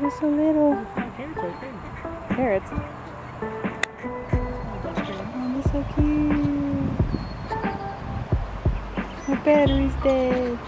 They're so little. Carrots. Oh, they're so cute. My battery's dead.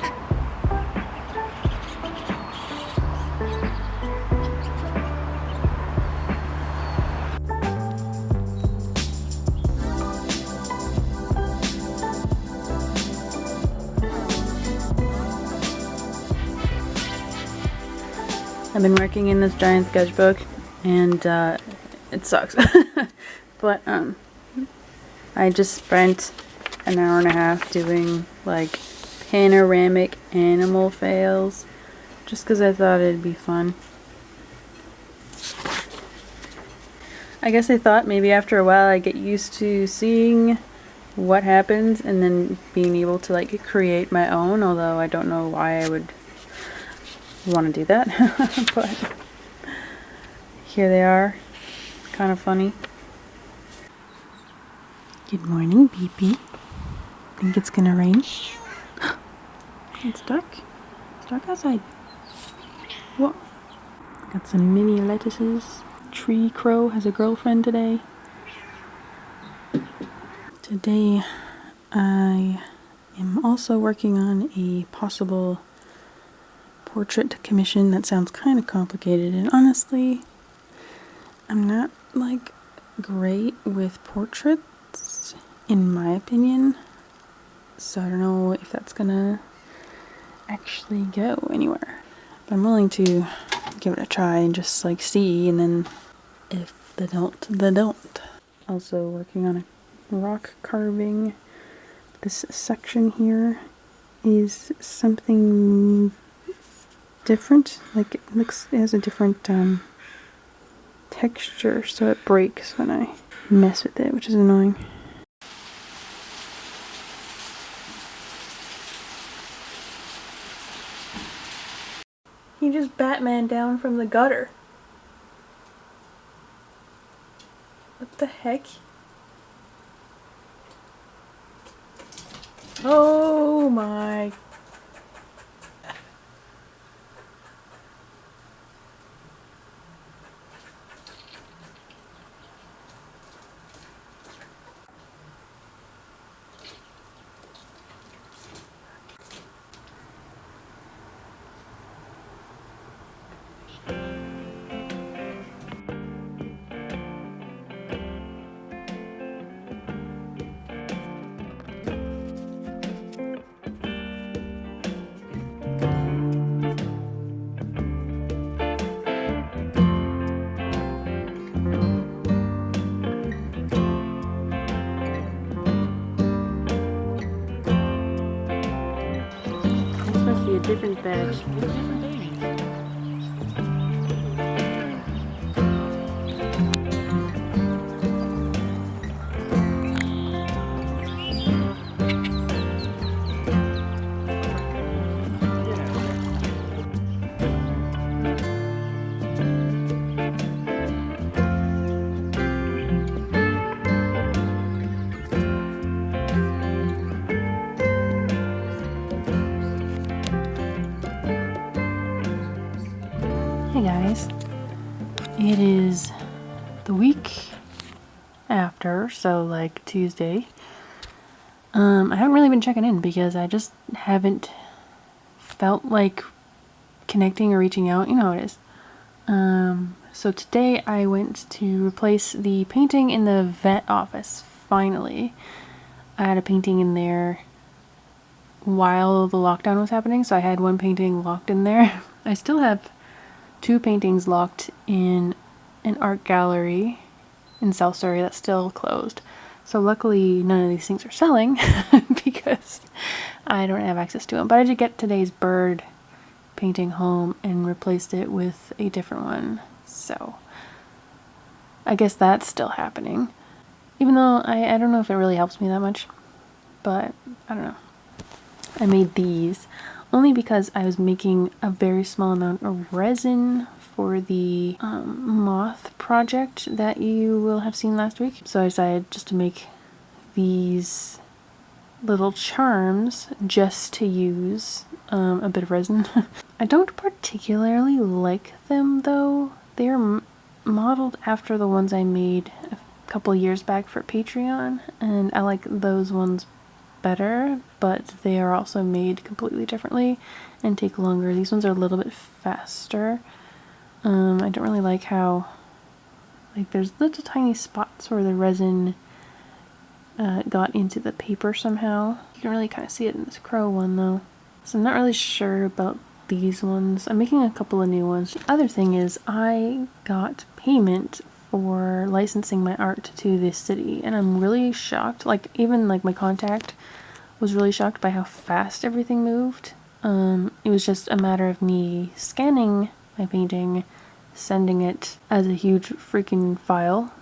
I've been working in this giant sketchbook, and it sucks. But I just spent an hour and a half doing like panoramic animal fails, just because I thought it'd be fun. I guess I thought maybe after a while I'd get used to seeing what happens and then being able to like create my own, although I don't know why I would want to do that. But here they are. Kind of funny. Good morning, Beepy. Think it's gonna rain? It's dark. It's dark outside. What? Got some mini lettuces. Tree Crow has a girlfriend today. Today I am also working on a possible portrait commission. That sounds kind of complicated, and honestly, I'm not like great with portraits in my opinion, so I don't know if that's gonna actually go anywhere, but I'm willing to give it a try and just like see, and then if they don't, they don't. Also working on a rock carving. This section here is something different, like it has a different texture, so it breaks when I mess with it, which is annoying. He just Batman down from the gutter. What the heck? Oh my. This must be a different batch. Hey guys, it is the week after, so like Tuesday. I haven't really been checking in because I just haven't felt like connecting or reaching out. You know how it is. So today I went to replace the painting in the vet office. Finally, I had a painting in there while the lockdown was happening, so I had one painting locked in there. I still have 2 paintings locked in an art gallery in South Surrey that's still closed. So luckily none of these things are selling because I don't have access to them. But I did get today's bird painting home and replaced it with a different one. So I guess that's still happening. Even though I don't know if it really helps me that much. But I don't know. I made these only because I was making a very small amount of resin for the moth project that you will have seen last week. So I decided just to make these little charms just to use a bit of resin. I don't particularly like them though. They're modeled after the ones I made a couple years back for Patreon, and I like those ones better, but they are also made completely differently and take longer. These ones are a little bit faster. I don't really like how, like, there's little tiny spots where the resin got into the paper somehow. You can really kind of see it in this crow one though. So I'm not really sure about these ones. I'm making a couple of new ones. The other thing is I got payment for licensing my art to this city, and I'm really shocked. Like, even like my contact was really shocked by how fast everything moved. It was just a matter of me scanning my painting, sending it as a huge freaking file,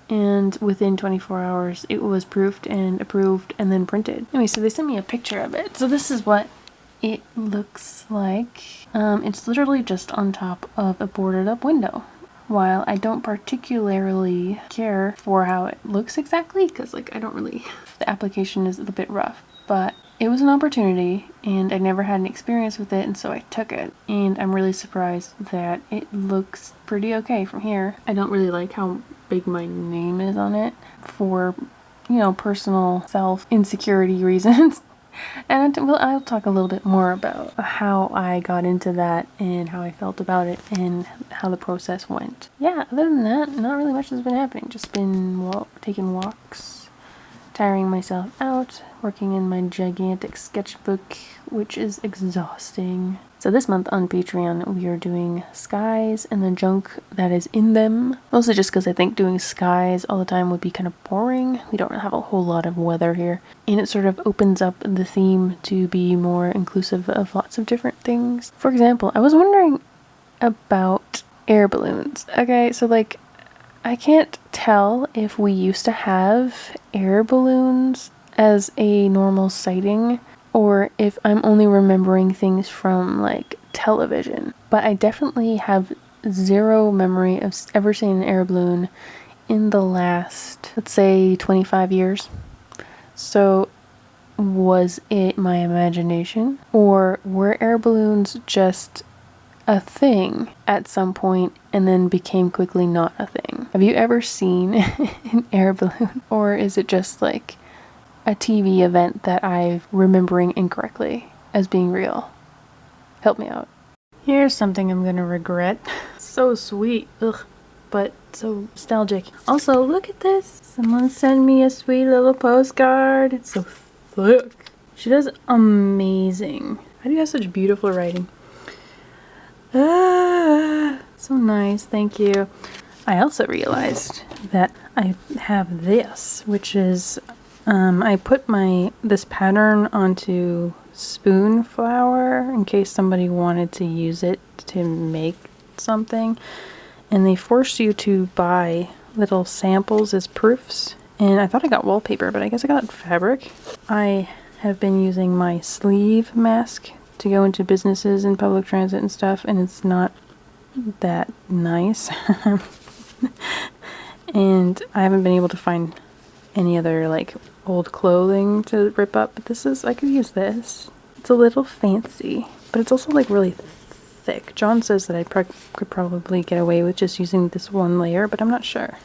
and within 24 hours it was proofed and approved and then printed. Anyway, so they sent me a picture of it. So this is what it looks like. It's literally just on top of a boarded up window. While I don't particularly care for how it looks exactly, because like I don't really, the application is a bit rough, but it was an opportunity and I never had an experience with it, and so I took it, and I'm really surprised that it looks pretty okay from here. I don't really like how big my name is on it for, you know, personal self-insecurity reasons. And I'll talk a little bit more about how I got into that and how I felt about it and how the process went. Yeah, other than that, not really much has been happening. Just been taking walks, tiring myself out, working in my gigantic sketchbook, which is exhausting. So this month on Patreon, we are doing skies and the junk that is in them. Mostly just because I think doing skies all the time would be kind of boring. We don't have a whole lot of weather here. And it sort of opens up the theme to be more inclusive of lots of different things. For example, I was wondering about air balloons. Okay, so like, I can't tell if we used to have air balloons as a normal sighting, or if I'm only remembering things from like television. But I definitely have zero memory of ever seeing an air balloon in the last, let's say, 25 years. So was it my imagination, or were air balloons just a thing at some point and then became quickly not a thing? Have you ever seen an air balloon, or is it just like a TV event that I'm remembering incorrectly as being real? Help me out. Here's something I'm gonna regret. So sweet, ugh, but so nostalgic. Also, look at this. Someone sent me a sweet little postcard. It's so thick. She does amazing. How do you have such beautiful writing? Ah, so nice, thank you. I also realized that I have this, which is I put this pattern onto spoon flour in case somebody wanted to use it to make something, and they force you to buy little samples as proofs, and I thought I got wallpaper, but I guess I got fabric. I have been using my sleeve mask to go into businesses and public transit and stuff, and it's not that nice. And I haven't been able to find any other like old clothing to rip up, but this is, I could use this. It's a little fancy, but it's also like really thick. John says that I could probably get away with just using this one layer, but I'm not sure.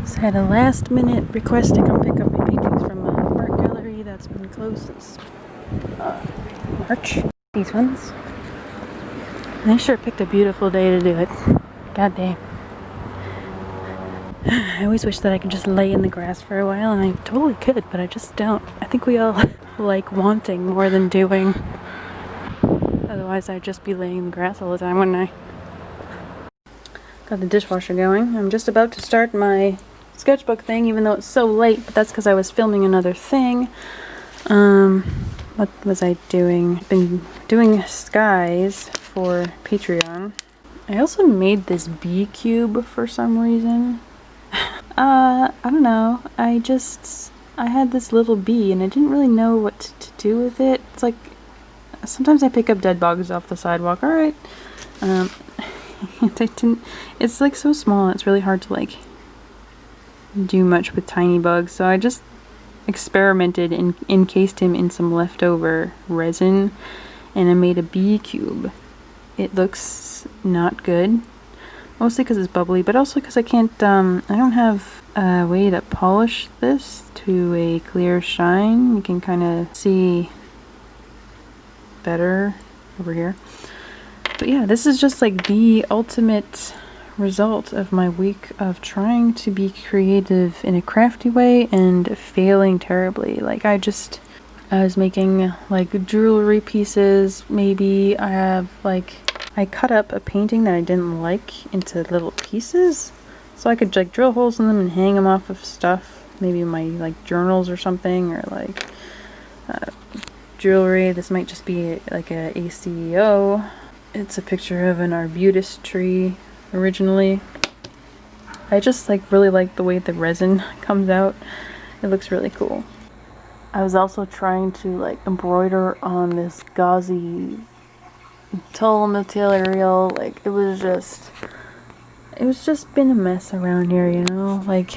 So I had a last minute request to come pick up my paintings from an art gallery that's been closed since March. These ones. And they sure picked a beautiful day to do it. God damn. I always wish that I could just lay in the grass for a while, and I totally could, but I just don't. I think we all like wanting more than doing. Otherwise I'd just be laying in the grass all the time, wouldn't I? Got the dishwasher going. I'm just about to start my sketchbook thing, even though it's so late, but that's because I was filming another thing. What was I doing? I've been doing skies for Patreon. I also made this bee cube for some reason. I don't know. I had this little bee and I didn't really know what to do with it. It's like, sometimes I pick up dead bugs off the sidewalk. Alright. It's like so small, it's really hard to like do much with tiny bugs, so I just experimented and encased him in some leftover resin, and I made a bee cube. It looks not good, mostly because it's bubbly, but also because I don't have a way to polish this to a clear shine. You can kind of see better over here. But yeah, this is just like the ultimate result of my week of trying to be creative in a crafty way and failing terribly. Like I was making like jewelry pieces. Maybe I cut up a painting that I didn't like into little pieces so I could like drill holes in them and hang them off of stuff, maybe my like journals or something, or like jewelry. This might just be like a ACEO. It's a picture of an arbutus tree originally. I just like really like the way the resin comes out. It looks really cool. I was also trying to like embroider on this gauzy tulle material. Like it was just been a mess around here, you know. Like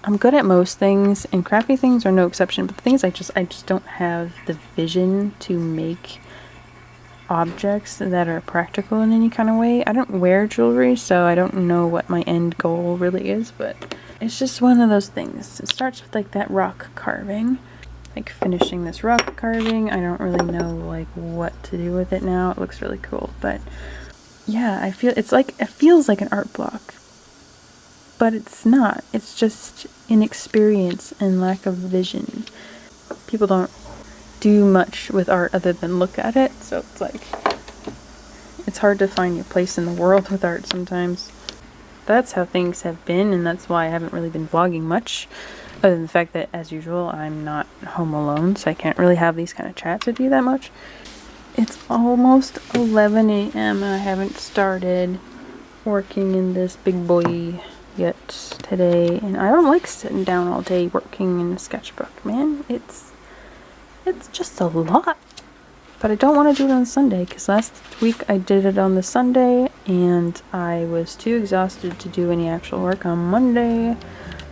I'm good at most things, and crafty things are no exception, but the things I just don't have the vision to make objects that are practical in any kind of way. I don't wear jewelry, so I don't know what my end goal really is, but it's just one of those things. It starts with like that rock carving, like finishing this rock carving. I don't really know like what to do with it now. It looks really cool, but yeah, it feels like an art block, but it's not. It's just inexperience and lack of vision. People don't do much with art other than look at it, so it's like it's hard to find your place in the world with art sometimes. That's how things have been, and that's why I haven't really been vlogging much, other than the fact that, as usual, I'm not home alone, so I can't really have these kind of chats with you that much. It's almost 11 a.m. and I haven't started working in this big boy yet today, and I don't like sitting down all day working in a sketchbook, man. It's just a lot. But I don't want to do it on Sunday, because last week I did it on the Sunday and I was too exhausted to do any actual work on Monday,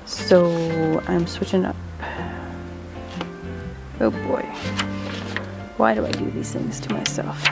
so I'm switching up. Oh boy, why do I do these things to myself?